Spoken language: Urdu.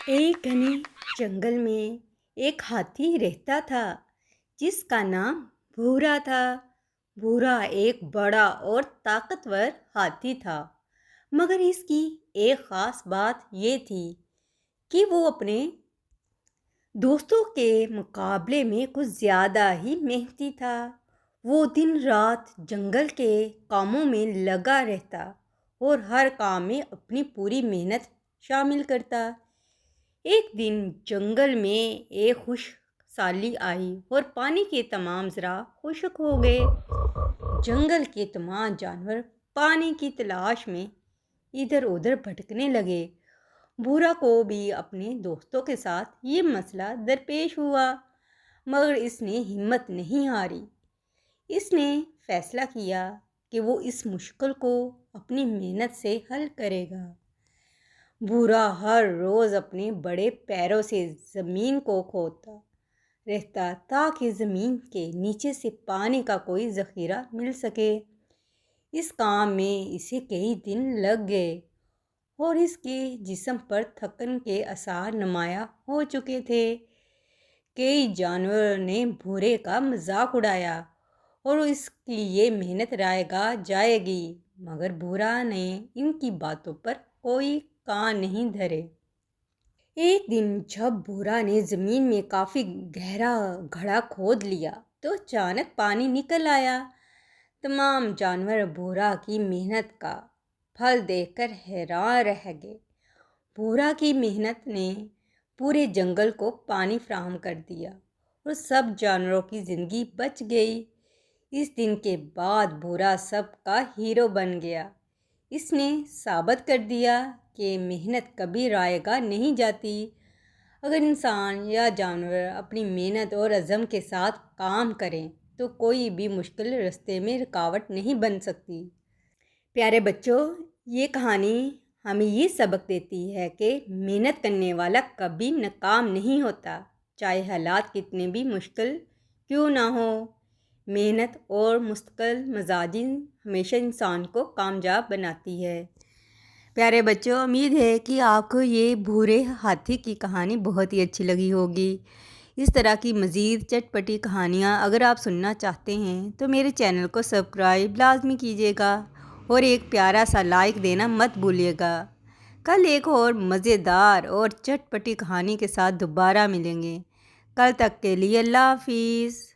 ایک گھنے جنگل میں ایک ہاتھی رہتا تھا جس کا نام بھورا تھا۔ بھورا ایک بڑا اور طاقتور ہاتھی تھا، مگر اس کی ایک خاص بات یہ تھی کہ وہ اپنے دوستوں کے مقابلے میں کچھ زیادہ ہی محنتی تھا۔ وہ دن رات جنگل کے کاموں میں لگا رہتا اور ہر کام میں اپنی پوری محنت شامل کرتا۔ ایک دن جنگل میں ایک خشک سالی آئی اور پانی کے تمام ذرائع خشک ہو گئے۔ جنگل کے تمام جانور پانی کی تلاش میں ادھر ادھر بھٹکنے لگے۔ بھورا کو بھی اپنے دوستوں کے ساتھ یہ مسئلہ درپیش ہوا، مگر اس نے ہمت نہیں ہاری۔ اس نے فیصلہ کیا کہ وہ اس مشکل کو اپنی محنت سے حل کرے گا۔ بھورا ہر روز اپنے بڑے پیروں سے زمین کو کھودتا رہتا تاکہ زمین کے نیچے سے پانی کا کوئی ذخیرہ مل سکے۔ اس کام میں اسے کئی دن لگ گئے اور اس کے جسم پر تھکن کے آثار نمایاں ہو چکے تھے۔ کئی جانوروں نے بھورے کا مذاق اڑایا اور اس کی یہ محنت رائے گاہ جائے گی، مگر بھورا نے ان کی باتوں پر کوئی کان نہیں دھرے۔ ایک دن جب بھورا نے زمین میں کافی گہرا گڑھا کھود لیا تو اچانک پانی نکل آیا۔ تمام جانور بھورا کی محنت کا پھل دیکھ کر حیران رہ گئے۔ بھورا کی محنت نے پورے جنگل کو پانی فراہم کر دیا اور سب جانوروں کی زندگی بچ گئی۔ اس دن کے بعد بھورا سب کا ہیرو بن گیا۔ اس نے ثابت کر دیا کہ محنت کبھی رائے گاہ نہیں جاتی۔ اگر انسان یا جانور اپنی محنت اور عزم کے ساتھ کام کریں تو کوئی بھی مشکل راستے میں رکاوٹ نہیں بن سکتی۔ پیارے بچوں، یہ کہانی ہمیں یہ سبق دیتی ہے کہ محنت کرنے والا کبھی ناکام نہیں ہوتا، چاہے حالات کتنے بھی مشکل کیوں نہ ہوں۔ محنت اور مستقل مزاجی ہمیشہ انسان کو کامیاب بناتی ہے۔ پیارے بچوں، امید ہے کہ آپ کو یہ بھورے ہاتھی کی کہانی بہت ہی اچھی لگی ہوگی۔ اس طرح کی مزید چٹپٹی کہانیاں اگر آپ سننا چاہتے ہیں تو میرے چینل کو سبسکرائب لازمی کیجیے گا اور ایک پیارا سا لائک دینا مت بھولیے گا۔ کل ایک اور مزیدار اور چٹپٹی کہانی کے ساتھ دوبارہ ملیں گے۔ کل تک کے لیے اللہ حافظ۔